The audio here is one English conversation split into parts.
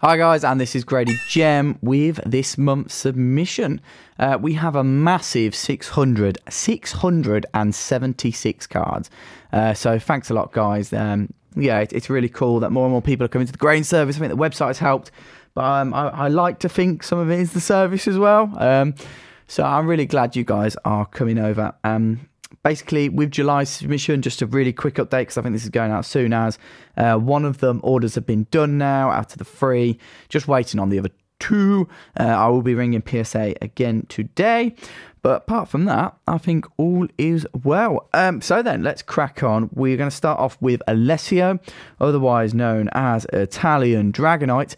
Hi guys, and this is Grady Gem with this month's submission. We have a massive 676 cards. So thanks a lot, guys. Yeah, it's really cool that more and more people are coming to the grain service. I think the website has helped, but I like to think some of it is the service as well. So I'm really glad you guys are coming over. Basically, with July's submission, just a really quick update because I think this is going out soon as one of them orders have been done now out of the 3. Just waiting on the other 2. I will be ringing PSA again today. But apart from that, I think all is well. So then, let's crack on. We're going to start off with Alessio, otherwise known as Italian Dragonite.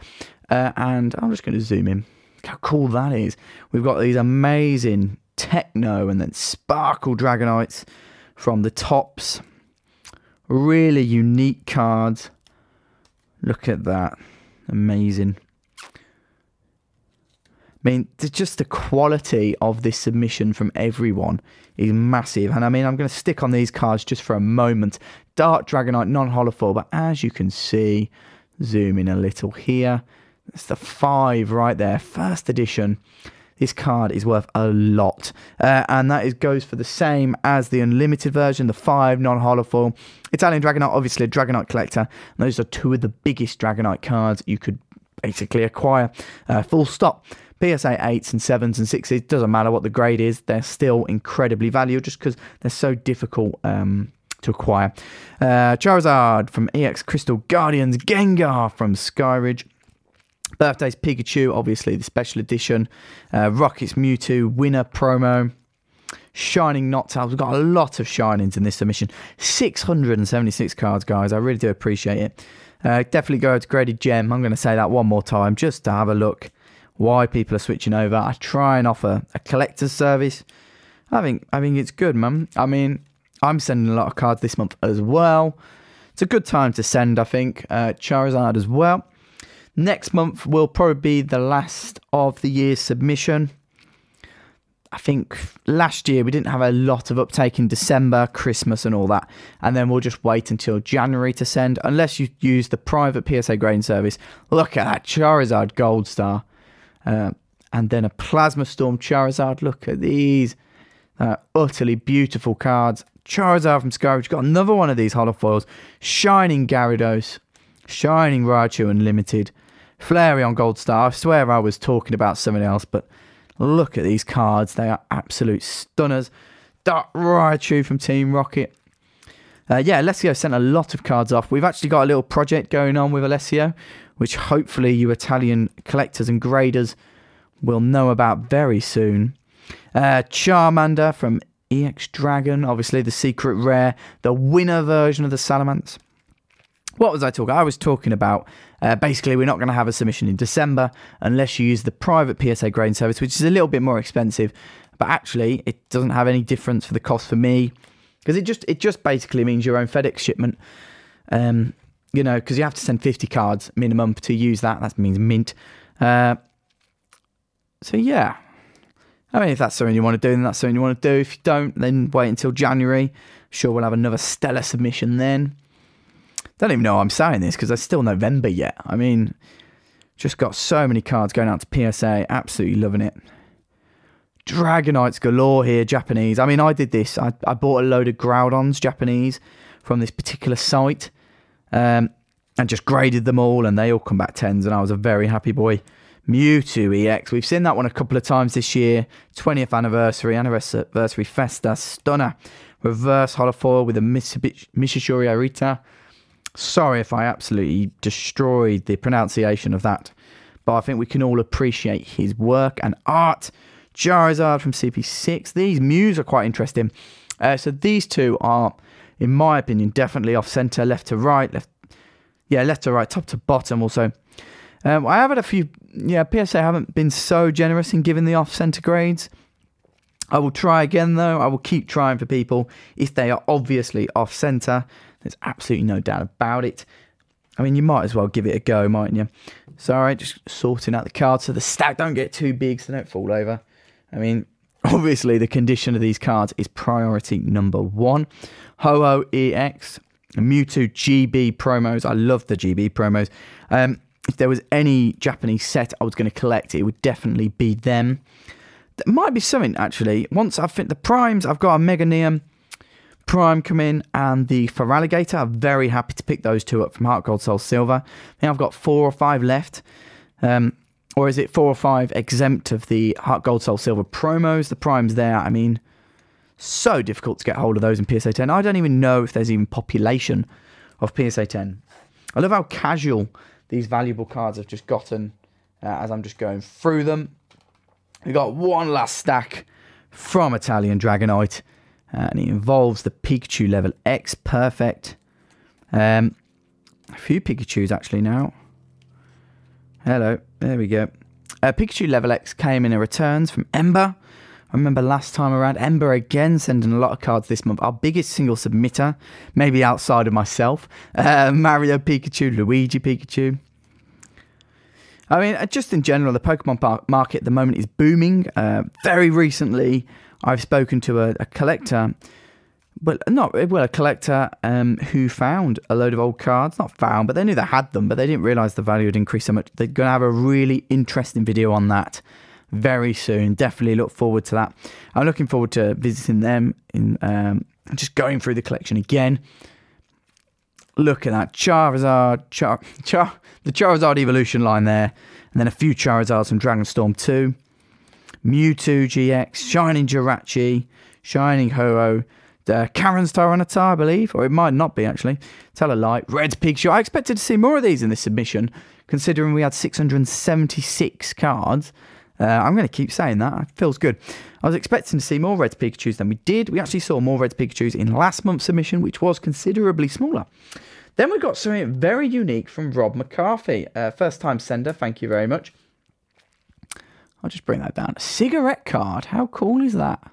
And I'm just going to zoom in. Look how cool that is. We've got these amazing Techno and then Sparkle Dragonites from the tops. Really unique cards. Look at that. Amazing. I mean, just the quality of this submission from everyone is massive. And I mean, I'm going to stick on these cards just for a moment. Dark Dragonite, non-holo foil, but as you can see, zoom in a little here. That's the 5 right there. First edition. This card is worth a lot. And that goes for the same as the Unlimited version, the 5 non-holo foil. Italian Dragonite, obviously a Dragonite collector. And those are 2 of the biggest Dragonite cards you could basically acquire. Full stop. PSA 8s and 7s and 6s, doesn't matter what the grade is, they're still incredibly valuable just because they're so difficult to acquire. Charizard from EX Crystal Guardians, Gengar from Skyridge. Birthday's Pikachu, obviously the special edition. Rocket's Mewtwo, winner promo. Shining Noctowl. We've got a lot of Shinings in this submission. 676 cards, guys. I really do appreciate it. Definitely go to Grady Gem. I'm going to say that one more time just to have a look why people are switching over. I try and offer a collector's service. I think it's good, man. I mean, I'm sending a lot of cards this month as well. It's a good time to send, I think. Charizard as well. Next month will probably be the last of the year's submission. I think last year we didn't have a lot of uptake in December, Christmas and all that. And then we'll just wait until January to send, unless you use the private PSA grain service. Look at that Charizard Gold Star. And then a Plasma Storm Charizard. Look at these. Utterly beautiful cards. Charizard from Skyridge. Got another one of these holofoils. Shining Gyarados. Shining Raichu Unlimited. Flareon Gold Star. I swear I was talking about something else, but look at these cards. They are absolute stunners. Dark Raichu from Team Rocket. Yeah, Alessio sent a lot of cards off. We've actually got a little project going on with Alessio, which hopefully you Italian collectors and graders will know about very soon. Charmander from EX Dragon. Obviously the secret rare. The winner version of the Salamence. What was I talking? I was talking about basically we're not going to have a submission in December unless you use the private PSA grain service, which is a little bit more expensive. But actually, it doesn't have any difference for the cost for me because it just basically means your own FedEx shipment. You know, because you have to send 50 cards minimum to use that. That means mint. So yeah. I mean, if that's something you want to do, then that's something you want to do. If you don't, then wait until January. Sure, we'll have another stellar submission then. Don't even know why I'm saying this because it's still November yet. I mean, just got so many cards going out to PSA. Absolutely loving it. Dragonites galore here, Japanese. I mean, I did this. I bought a load of Groudons, Japanese, from this particular site. And just graded them all and they all come back 10s and I was a very happy boy. Mewtwo EX. We've seen that one a couple of times this year. 20th anniversary Festa. Stunner. Reverse holofoil with a Mishishori Arita. Sorry if I absolutely destroyed the pronunciation of that. But I think we can all appreciate his work and art. Charizard from CP6. These Mews are quite interesting. So these 2 are, in my opinion, definitely off-center, left to right. Left to right, top to bottom also. I have had a few... Yeah, PSA haven't been so generous in giving the off-center grades. I will try again, though. I will keep trying for people if they are obviously off-center. There's absolutely no doubt about it. I mean, you might as well give it a go, mightn't you? So, all right, just sorting out the cards so the stack don't get too big so they don't fall over. I mean, obviously the condition of these cards is priority number 1. Ho-Oh EX, Mewtwo GB promos. I love the GB promos. if there was any Japanese set I was going to collect, it would definitely be them. There might be something, actually. Once I think the primes, I've got a Meganium Prime come in and the Feraligatr. I'm very happy to pick those two up from Heart Gold Soul Silver. I think I've got 4 or 5 left. Or is it 4 or 5 exempt of the Heart Gold Soul Silver promos? The primes there, I mean, so difficult to get hold of those in PSA 10. I don't even know if there's even population of PSA 10. I love how casual these valuable cards have just gotten as I'm just going through them. We got one last stack from Italian Dragonite, and it involves the Pikachu level X. Perfect. A few Pikachus actually now. Hello, there we go. Pikachu level X came in a returns from Ember. I remember last time around, Ember again sending a lot of cards this month. Our biggest single submitter, maybe outside of myself. Mario Pikachu, Luigi Pikachu. I mean, just in general, the Pokemon market at the moment is booming. Very recently, I've spoken to a collector, a collector who found a load of old cards. Not found, but they knew they had them, but they didn't realise the value had increased so much. They're going to have a really interesting video on that very soon. Definitely look forward to that. I'm looking forward to visiting them in just going through the collection again. Look at that Charizard, the Charizard evolution line there, and then a few Charizards from Dragonstorm 2, Mewtwo GX, Shining Jirachi, Shining Ho-Oh, Karen's Tyranitar, I believe, or it might not be actually. Tell a lie. Red Pikachu. I expected to see more of these in this submission, considering we had 676 cards. I'm going to keep saying that. It feels good. I was expecting to see more Red Pikachus than we did. We actually saw more Red Pikachus in last month's submission, which was considerably smaller. Then we got something very unique from Rob McCarthy. First time sender, thank you very much. I'll just bring that down. A cigarette card. How cool is that?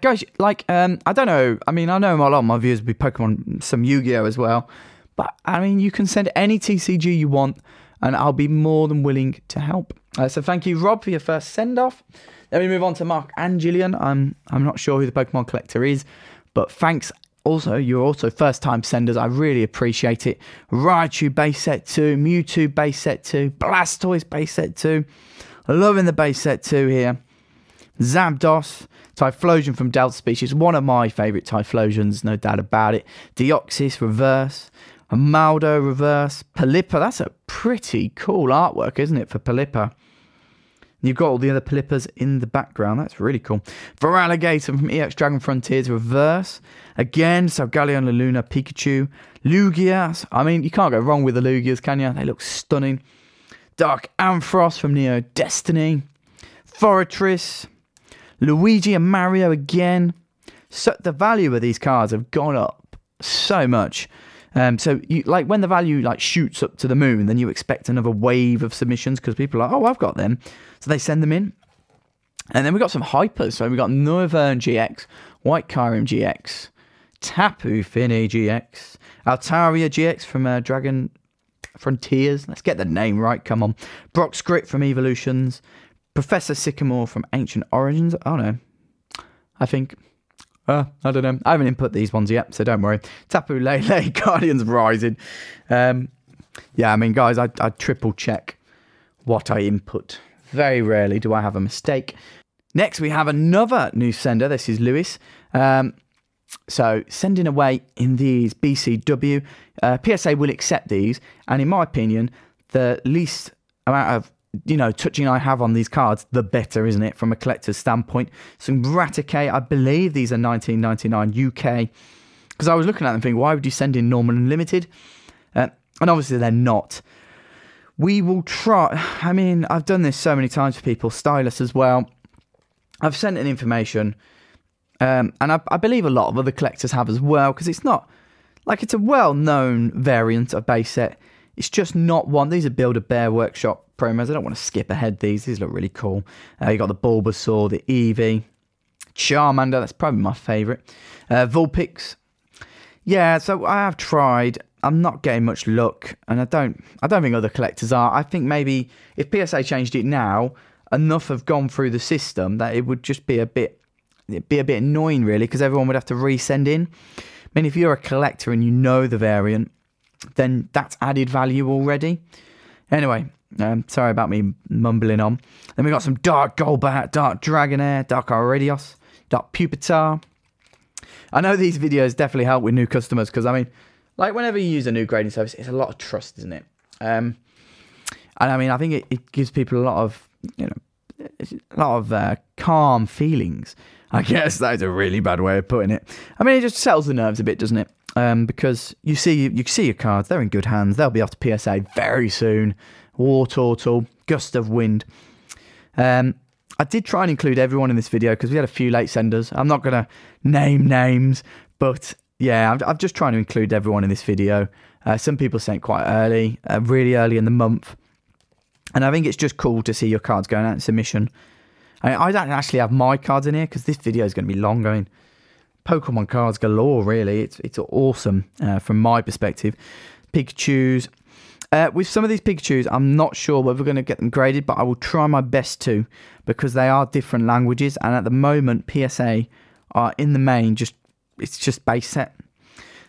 Guys, like, I don't know. I mean, I know a lot of my viewers will be Pokemon, some Yu-Gi-Oh as well. But, I mean, you can send any TCG you want, and I'll be more than willing to help. So thank you, Rob, for your first send-off. Then we move on to Mark and Gillian. I'm not sure who the Pokemon collector is, but thanks. Also, you're also first-time senders. I really appreciate it. Raichu base set 2, Mewtwo base set 2, Blastoise base set 2. Loving the base set 2 here. Zapdos, Typhlosion from Delta Species, one of my favourite Typhlosions, no doubt about it. Deoxys reverse, Amaldo reverse, Pelipper. That's a pretty cool artwork, isn't it, for Pelipper? You've got all the other Pelippas in the background. That's really cool. Feraligatr from EX Dragon Frontiers reverse. Again, so Galleon Luna Pikachu. Lugia. I mean, you can't go wrong with the Lugias, can you? They look stunning. Dark Ampharos from Neo Destiny. Forretress. Luigi and Mario again. So the value of these cards have gone up so much. So you, like when the value like shoots up to the moon, then you expect another wave of submissions because people are like, oh, I've got them. So they send them in. And then we got some hypers. So we got Noivern GX, White Kyurem GX, Tapu Fini GX, Altaria GX from Dragon Frontiers. Let's get the name right, come on. Brock Script from Evolutions, Professor Sycamore from Ancient Origins. Oh no, I think... I don't know. I haven't input these ones yet, so don't worry. Tapu Lele, Guardians of Rising. Yeah, I mean, guys, I triple check what I input. Very rarely do I have a mistake. Next, we have another new sender. This is Lewis. So, sending away in these BCW. PSA will accept these, and in my opinion, the least amount of touching I have on these cards, the better, isn't it, from a collector's standpoint. Some Raticate, I believe these are 1999 UK. Because I was looking at them thinking, why would you send in Normal Unlimited? And obviously they're not. We will try. I mean, I've done this so many times for people. Stylus as well. I've sent in information. And I believe a lot of other collectors have as well. Because it's not, like, it's a well-known variant of base set. It's just not one. These are Build-A-Bear Workshop promos. I don't want to skip ahead these. These look really cool. You got the Bulbasaur, the Eevee, Charmander. That's probably my favourite. Vulpix. Yeah, so I have tried. I'm not getting much luck, and I don't think other collectors are. I think maybe if PSA changed it now, enough have gone through the system that it would just be a bit annoying, really, because everyone would have to resend in. I mean, if you're a collector and you know the variant, then that's added value already. Anyway, sorry about me mumbling on. Then we got some Dark Golbat, Dark Dragonair, Dark Aurelios, Dark Pupitar. I know these videos definitely help with new customers because, I mean, like whenever you use a new grading service, it's a lot of trust, isn't it? And I mean, I think it gives people a lot of, calm feelings. I guess that is a really bad way of putting it. I mean, it just settles the nerves a bit, doesn't it? Because you see your cards, they're in good hands. They'll be off to PSA very soon. War Turtle, Gust of Wind. I did try and include everyone in this video because we had a few late senders. I'm not going to name names, but yeah, I'm just trying to include everyone in this video. Some people sent quite early, really early in the month. And I think it's just cool to see your cards going out in submission. I don't actually have my cards in here because this video is going to be long. I mean, Pokemon cards galore, really. It's awesome from my perspective. Pikachus. With some of these Pikachus, I'm not sure whether we're going to get them graded, but I will try my best to because they are different languages. And at the moment, PSA are in the main, it's just base set.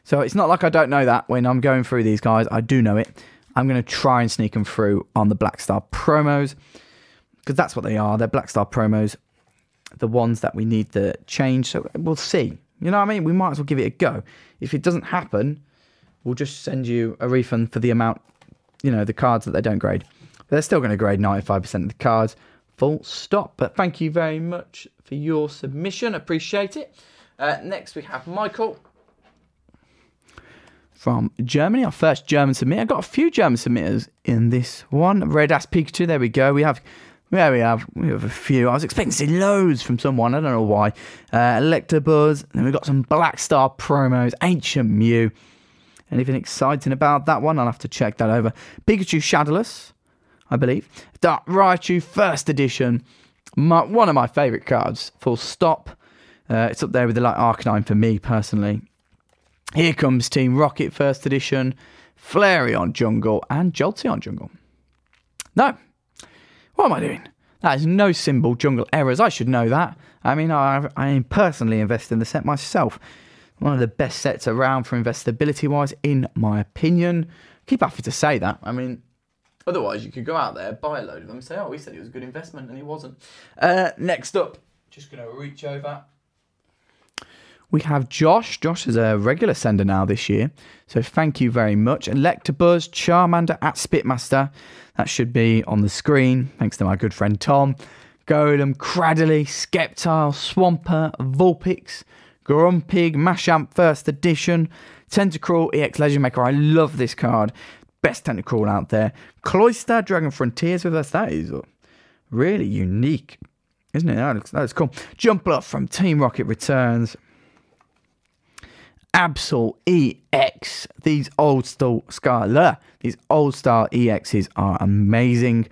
So it's not like I don't know that when I'm going through these guys. I do know it. I'm going to try and sneak them through on the Black Star promos because that's what they are. They're Black Star promos, the ones that we need to change. So we'll see. You know what I mean? We might as well give it a go. If it doesn't happen, we'll just send you a refund for the amount, the cards that they don't grade. But they're still going to grade 95% of the cards. Full stop. But thank you very much for your submission. Appreciate it. Next we have Michael from Germany, our first German submitter. I've got a few German submitters in this one. Red Ass Pikachu, there we go. We have a few. I was expecting to see loads from someone, I don't know why. Electabuzz, then we've got some Black Star promos, Ancient Mew. Anything exciting about that one? I'll have to check that over. Pikachu Shadowless, I believe. Dark Raichu, first edition. One of my favourite cards, full stop. It's up there with the Arcanine for me, personally. Here comes Team Rocket, first edition. Flareon Jungle and Jolteon Jungle. No. What am I doing? That is no symbol Jungle Errors. I should know that. I mean, I personally invested in the set myself. One of the best sets around for investability-wise, in my opinion. Keep happy to say that. I mean, otherwise you could go out there, buy a load of them, and say, oh, we said it was a good investment, and it wasn't. Next up, just going to reach over. We have Josh. Josh is a regular sender now this year, so thank you very much. Electabuzz, Charmander at Spitmaster. That should be on the screen, thanks to my good friend Tom. Golem, Cradily, Sceptile, Swampert, Vulpix, Grumpig, Machamp first edition, Tentacruel, EX Legend Maker. I love this card. Best Tentacruel out there. Cloyster, Dragon Frontiers with us. That is really unique, isn't it? That looks cool. Jumpluff from Team Rocket returns. Absol EX. These old style EXs are amazing.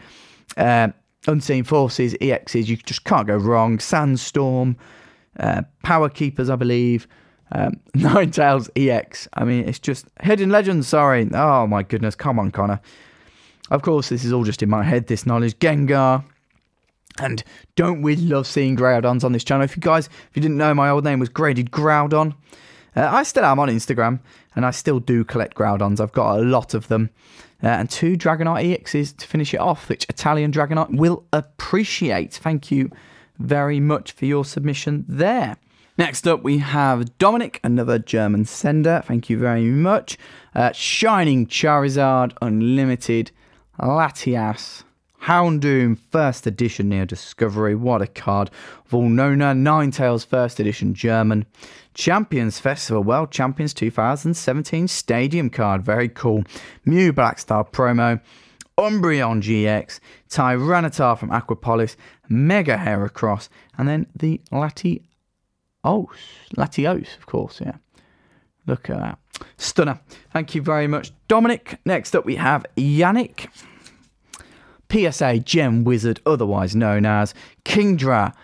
Unseen Forces EXs, you just can't go wrong. Sandstorm, Power Keepers, I believe. Ninetales EX. I mean, it's just Hidden Legends. Sorry. Oh my goodness. Come on, Connor. Of course, this is all just in my head. This knowledge. Gengar. And don't we love seeing Groudons on this channel? If you didn't know, my old name was Graded Groudon. I still am on Instagram, and I still do collect Groudons. I've got a lot of them. And 2 Dragonite EXs to finish it off, which Italian Dragonite will appreciate. Thank you very much for your submission there. Next up, we have Dominic, another German sender. Thank you very much. Shining Charizard, Unlimited, Latias, Houndoom, first edition Neo Discovery. What a card. Volnona, Ninetales, first edition German. Champions Festival World Champions 2017 Stadium card. Very cool. Mew Black Star promo. Umbreon GX. Tyranitar from Aquapolis. Mega Heracross. And then the Latios, of course, yeah. Look at that. Stunner. Thank you very much, Dominic. Next up, we have Yannick. PSA Gem Wizard, otherwise known as Kingdra,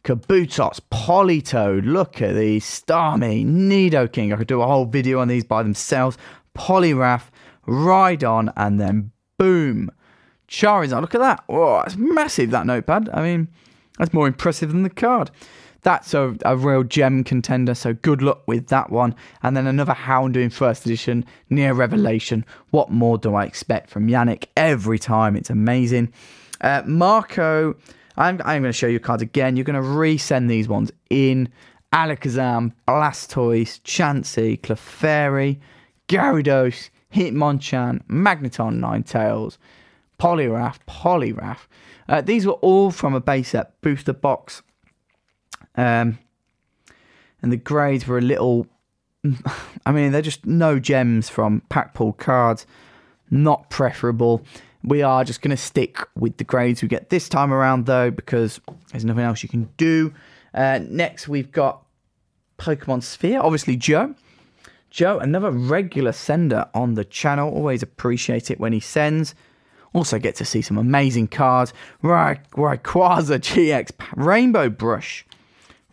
Kabutops, Politoed. Look at these. Starmie, Nidoking. I could do a whole video on these by themselves. Poliwrath, Rhydon, and then boom. Charizard. Look at that. Oh, it's massive, that notepad. I mean, that's more impressive than the card. That's a real gem contender, so good luck with that one. And then another Houndoom first edition, Near Revelation. What more do I expect from Yannick? Every time, it's amazing. Marco, I'm going to show you cards again. You're going to resend these ones in. Alakazam, Blastoise, Chansey, Clefairy, Gyarados, Hitmonchan, Magneton, Ninetales, Poliwrath. These were all from a base set booster box. And the grades were a little... I mean, they're just no gems from pack pulled cards. Not preferable. We are just going to stick with the grades we get this time around, though, because there's nothing else you can do. Next, we've got Pokemon Sphere. Obviously, Joe. Joe, another regular sender on the channel. Always appreciate it when he sends. Also get to see some amazing cards. Rayquaza GX. Rainbow Brush.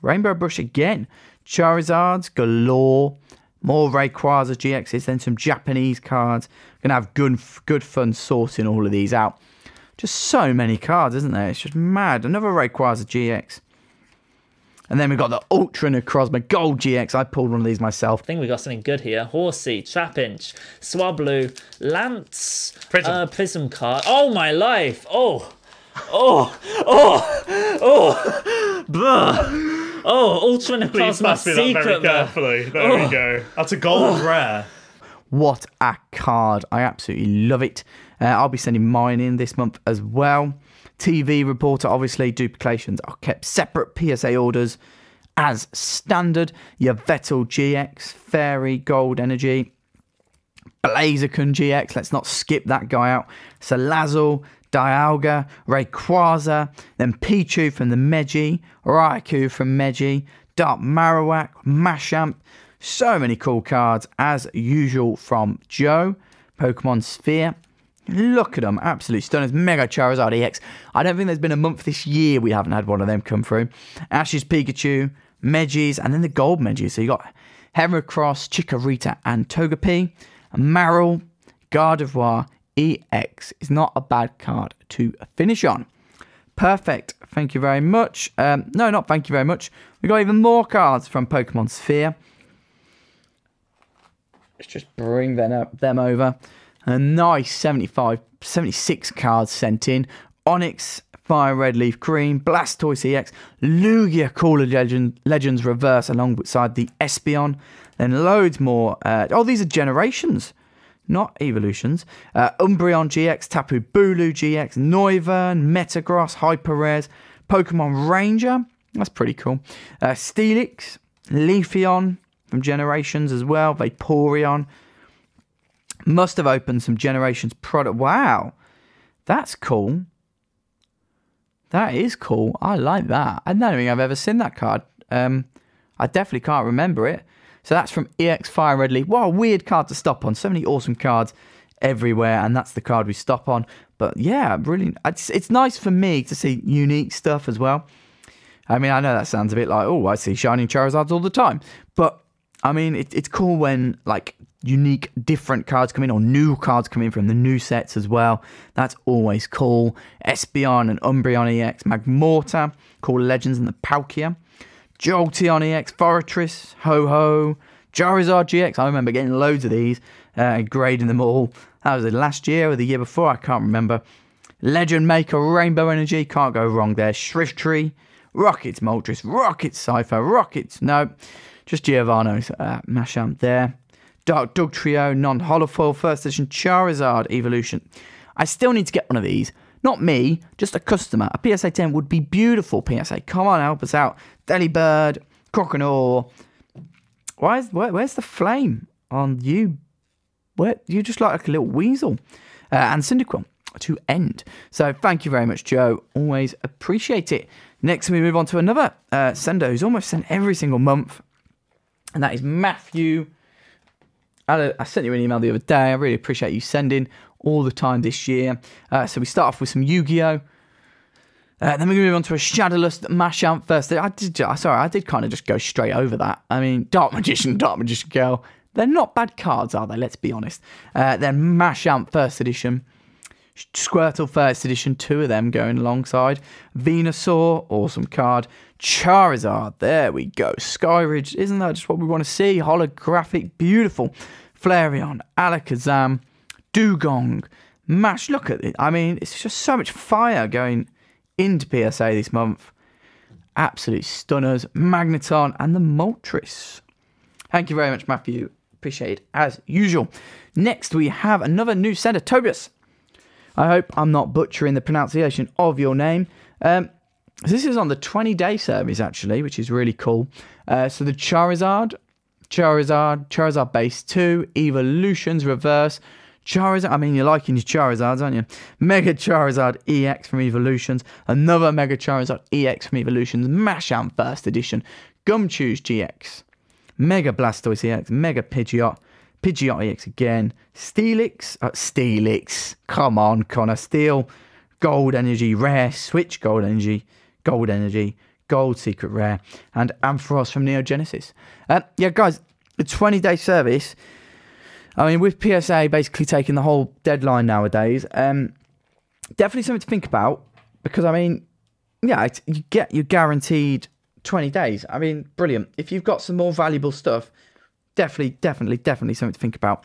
Rainbow Brush again. Charizards galore. More Rayquaza GXs. Then some Japanese cards. Going to have good fun sorting all of these out. Just so many cards, isn't there? It's just mad. Another Rayquaza GX. And then we've got the Ultra Necrozma Gold GX. I pulled one of these myself. I think we got something good here. Horsey, Trapinch, Swablu, Lance, Prism card. Oh, my life. Oh, Ultra Necrozma Secret. Very carefully. There we go. That's a gold rare. What a card. I absolutely love it. I'll be sending mine in this month as well. TV reporter, obviously, duplications are kept separate. PSA orders as standard. Your Vettel GX, Fairy, Gold Energy, Blaziken GX. Let's not skip that guy out. Salazzle, Dialga, Rayquaza, then Pichu from the Meiji, Raikou from Meiji, Dark Marowak, Machamp. So many cool cards as usual from Joe. Pokemon Sphere. Look at them, absolute stunners. Mega Charizard EX. I don't think there's been a month this year we haven't had one of them come through. Ash's Pikachu, Megis, and then the gold Megis. So you got Heracross, Chikorita, and Togepi. Marill, Gardevoir, EX is not a bad card to finish on. Perfect. Thank you very much. No, not thank you very much. We got even more cards from Pokemon Sphere. Let's just bring them over. A nice 76 cards sent in. Onyx, Fire Red Leaf Green, Blastoise EX, Lugia Call of Legends Reverse alongside the Espeon. Then loads more. These are generations, not evolutions. Umbreon GX, Tapu Bulu GX, Noivern, Metagross, Hyper Rares, Pokemon Ranger. That's pretty cool. Steelix, Leafeon from generations as well. Vaporeon. Must have opened some Generations product. Wow, that's cool. That is cool. I like that. I don't think I've ever seen that card. I definitely can't remember it. So that's from EX Fire Red Leaf. What a weird card to stop on. So many awesome cards everywhere, and that's the card we stop on. But yeah, really, it's nice for me to see unique stuff as well. I mean, I know that sounds a bit like, oh, I see Shining Charizards all the time. But, I mean, it's cool when, like, unique, different cards come in, or new cards come in from the new sets as well. That's always cool. Espeon and Umbreon EX, Magmortar, Call of Legends and the Palkia, Jolteon EX, Forretress, Ho-Ho, Charizard GX. I remember getting loads of these, grading them all. That was last year or the year before, I can't remember. Legend Maker, Rainbow Energy, can't go wrong there. Shriftry, Rockets Moltres, Rockets Cypher, Rockets, no, just Giovanno's Machamp there. Dark Dugtrio, non-holofoil, first edition Charizard Evolution. I still need to get one of these. Not me, just a customer. A PSA 10 would be beautiful. PSA, come on, help us out. Delibird, Croconaw. Where's the flame on you? You just like a little weasel. And Cyndaquil to end. So thank you very much, Joe. Always appreciate it. Next, we move on to another sender who's almost sent every single month. And that is Matthew. I sent you an email the other day. I really appreciate you sending all the time this year. So we start off with some Yu-Gi-Oh! Then we move on to a Shadowless Machamp first. I did kind of just go straight over that. I mean, Dark Magician Girl. They're not bad cards, are they? Let's be honest. Then Machamp first edition. Squirtle First Edition, 2 of them going alongside. Venusaur, awesome card. Charizard, there we go. Skyridge, isn't that just what we want to see? Holographic, beautiful. Flareon, Alakazam, Dugong, Mash. Look at it. I mean, it's just so much fire going into PSA this month. Absolute stunners. Magneton and the Moltres. Thank you very much, Matthew. Appreciate it as usual. Next, we have another new sender, Tobias. I hope I'm not butchering the pronunciation of your name. This is on the 20-day service, actually, which is really cool. So the Charizard base 2, Evolutions Reverse, Charizard, I mean, you're liking your Charizards, aren't you? Mega Charizard EX from Evolutions, another Mega Charizard EX from Evolutions, Machamp First Edition, Gumshoos GX, Mega Blastoise EX, Mega Pidgeot EX again, Steelix, come on, Connor, Steel, Gold Energy Rare, Switch Gold Energy, Gold Secret Rare, and Ampharos from Neo Genesis. Yeah, guys, the 20-day service, I mean, with PSA basically taking the whole deadline nowadays, definitely something to think about, because, I mean, yeah, you're guaranteed 20 days. I mean, brilliant. If you've got some more valuable stuff, definitely something to think about.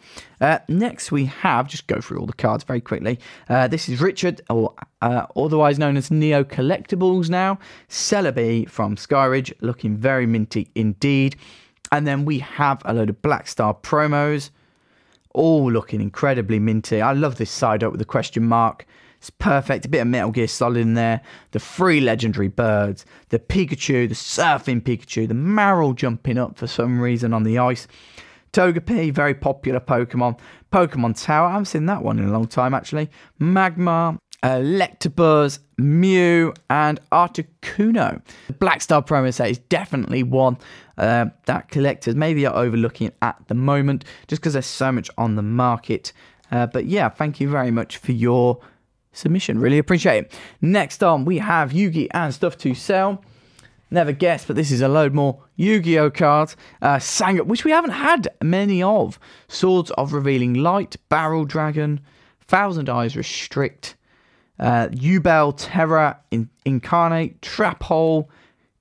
Next, we have, just go through all the cards very quickly. This is Richard, or otherwise known as Neo Collectibles now. Celebi from Skyridge, looking very minty indeed. And then we have a load of Black Star promos, all looking incredibly minty. I love this side up with the question mark. It's perfect. A bit of Metal Gear Solid in there. The 3 legendary birds. The Pikachu. The surfing Pikachu. The Marill jumping up for some reason on the ice. Togepi, very popular Pokemon. Pokemon Tower. I haven't seen that one in a long time, actually. Magmar. Electabuzz. Mew. And Articuno. The Black Star promo set is definitely one that collectors maybe are overlooking at the moment, just because there's so much on the market. But yeah, thank you very much for your submission, really appreciate it. Next on, we have Yu-Gi and stuff to sell. Never guessed, but this is a load more Yu-Gi-Oh cards. Sangha, which we haven't had many of. Swords of Revealing Light, Barrel Dragon, Thousand Eyes Restrict, Yubel Terra Incarnate, Trap Hole,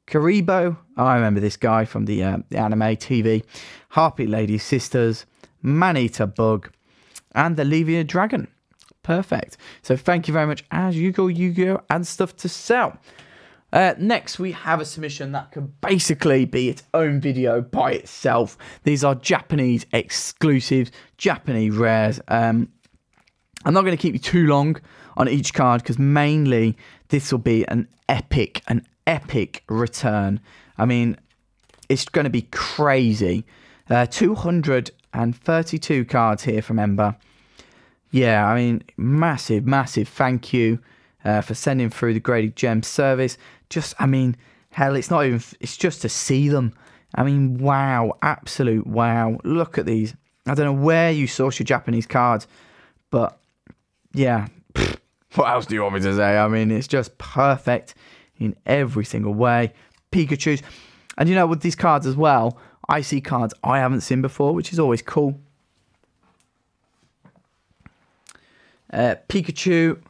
Karibo. Oh, I remember this guy from the anime TV. Harpy Lady Sisters, Maneater Bug, and the Levia Dragon. Perfect. So thank you very much as Yu-Gi-Oh and stuff to sell. Next, we have a submission that could basically be its own video by itself. These are Japanese exclusives, Japanese rares. I'm not going to keep you too long on each card, because mainly this will be an epic return. I mean, it's going to be crazy. 232 cards here from Ember. Yeah, I mean, massive thank you for sending through the graded gem service. Just, I mean, hell, it's not even, it's just to see them. I mean, wow, absolute wow. Look at these. I don't know where you source your Japanese cards, but yeah, what else do you want me to say? I mean, it's just perfect in every single way. Pikachu's. And you know, with these cards as well, I see cards I haven't seen before, which is always cool. Pikachu,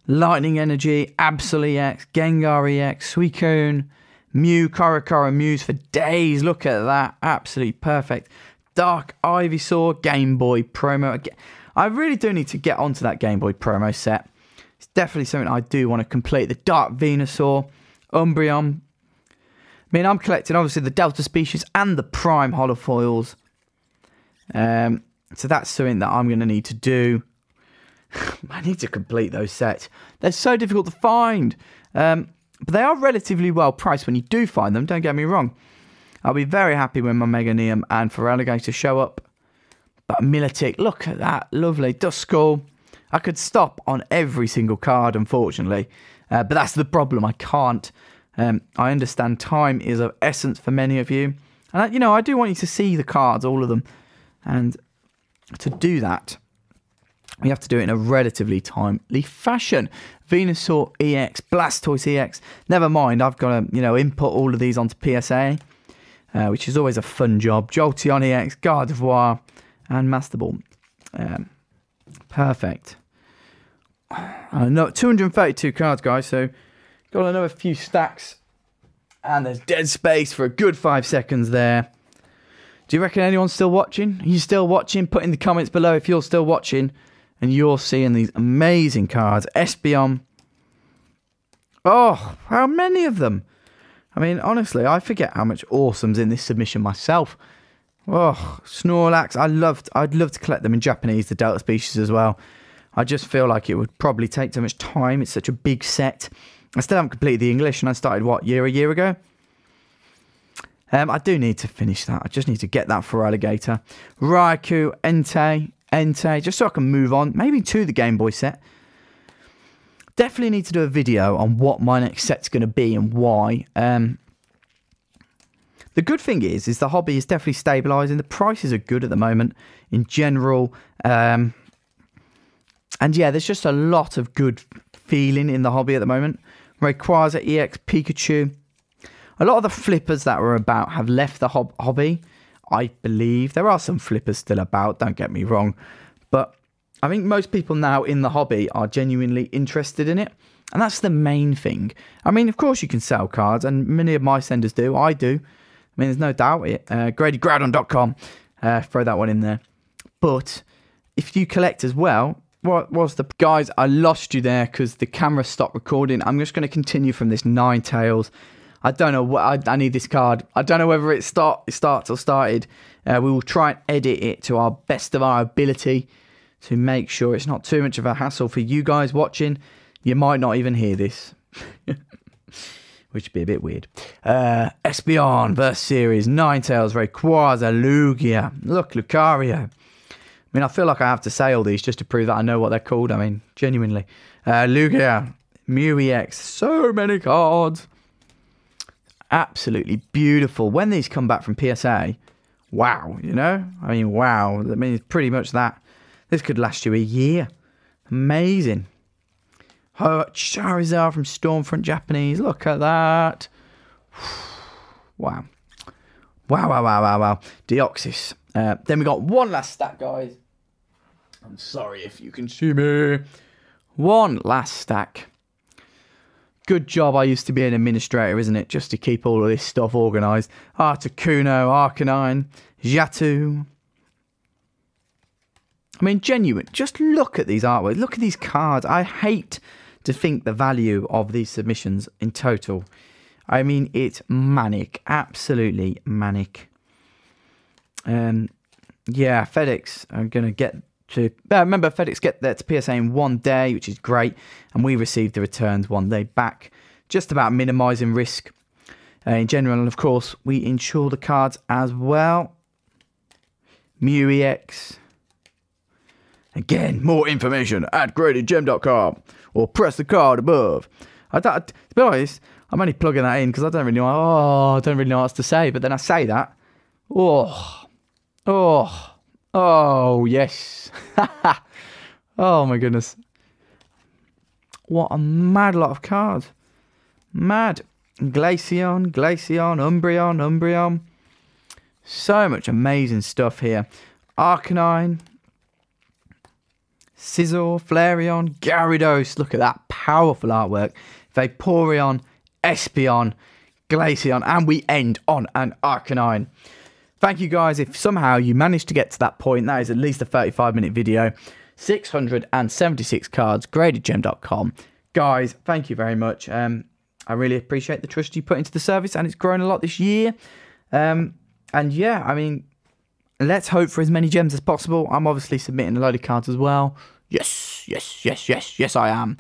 Lightning Energy, Absol EX, Gengar EX, Suicune, Mew, Korokoro Mews for days. Look at that. Absolutely perfect. Dark Ivysaur, Game Boy promo. I really do need to get onto that Game Boy promo set. It's definitely something I do want to complete. The Dark Venusaur, Umbreon. I mean, I'm collecting obviously the Delta species and the Prime holofoils. So that's something that I'm going to need to do. I need to complete those sets. They're so difficult to find. But they are relatively well priced when you do find them, don't get me wrong. I'll be very happy when my Meganium and Feraligatr show up. But Milotic, look at that. Lovely. Duskull. I could stop on every single card, unfortunately. But that's the problem. I can't. I understand time is of essence for many of you. And, you know, I do want you to see the cards, all of them. And to do that, we have to do it in a relatively timely fashion. Venusaur EX, Blastoise EX. Never mind, I've got to, you know, input all of these onto PSA, which is always a fun job. Jolteon EX, Gardevoir, and Master Ball. Perfect. no, 232 cards, guys. So got another few stacks. And there's dead space for a good 5 seconds there. Do you reckon anyone's still watching? Are you still watching? Put in the comments below if you're still watching and you're seeing these amazing cards. Espeon. Oh, how many of them? I mean, honestly, I forget how much awesome's in this submission myself. Oh, Snorlax. I'd love to collect them in Japanese, the Delta species as well. I just feel like it would probably take so much time. It's such a big set. I still haven't completed the English, and I started, what, a year ago? I do need to finish that. I just need to get that for Alligator. Raikou, Entei, just so I can move on. Maybe to the Game Boy set. Definitely need to do a video on what my next set's going to be and why. The good thing is the hobby is definitely stabilising. The prices are good at the moment in general. And yeah, there's just a lot of good feeling in the hobby at the moment. Rayquaza EX, Pikachu. A lot of the flippers that were about have left the hobby, I believe. There are some flippers still about, don't get me wrong. But I think most people now in the hobby are genuinely interested in it. And that's the main thing. I mean, of course you can sell cards, and many of my senders do. I do. I mean, there's no doubt it. GradyGroudon.com. Throw that one in there. But if you collect as well, what was the... Guys, I lost you there because the camera stopped recording. I'm just going to continue from this Ninetales. I don't know what... I need this card. I don't know whether it starts or started. We will try and edit it to our best of our ability to make sure it's not too much of a hassle for you guys watching. You might not even hear this. Which would be a bit weird. Espeon vs Series, Ninetales, Rayquaza, Lugia. Look, Lucario. I mean, I feel like I have to say all these just to prove that I know what they're called. I mean, genuinely. Lugia, Mew EX. So many cards. Absolutely beautiful. When these come back from PSA, wow, you know? I mean, wow. I mean, it's pretty much that. This could last you a year. Amazing. Charizard from Stormfront Japanese. Look at that. Wow. Wow. Deoxys. Then we got one last stack, guys. I'm sorry if you can see me. One last stack. Good job I used to be an administrator, isn't it? Just to keep all of this stuff organised. Articuno, Arcanine, Xatu. I mean, genuine. Just look at these artworks. Look at these cards. I hate to think the value of these submissions in total. I mean, it's manic. Absolutely manic. Yeah, FedEx are going to get to... remember, FedEx get there to PSA in 1 day, which is great. And we received the returns 1 day back. Just about minimising risk in general. And, of course, we insure the cards as well. Mew EX. Again, more information at GradyGem.com or press the card above. To be honest, I'm only plugging that in because I don't really know. I don't really know what else to say. But then I say that. Oh, yes. Oh, my goodness. What a mad lot of cards. Mad. Glaceon, Umbreon. So much amazing stuff here. Arcanine. Scizor, Flareon, Gyarados. Look at that powerful artwork. Vaporeon, Espeon, Glaceon. And we end on an Arcanine. Thank you guys. If somehow you managed to get to that point, that is at least a 35-minute video. 676 cards, GradyGem.com. Guys, thank you very much. I really appreciate the trust you put into the service, and it's grown a lot this year. And yeah, I mean, let's hope for as many gems as possible. I'm obviously submitting a load of cards as well. Yes, I am.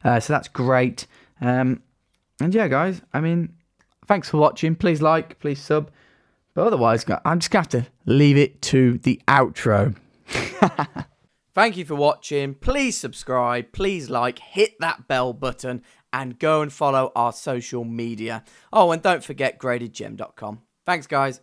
So that's great. And yeah, guys, I mean, thanks for watching. Please like, please sub. But otherwise, I'm just going to have to leave it to the outro. Thank you for watching. Please subscribe, please like, hit that bell button, and go and follow our social media. Oh, and don't forget GradyGem.com. Thanks, guys.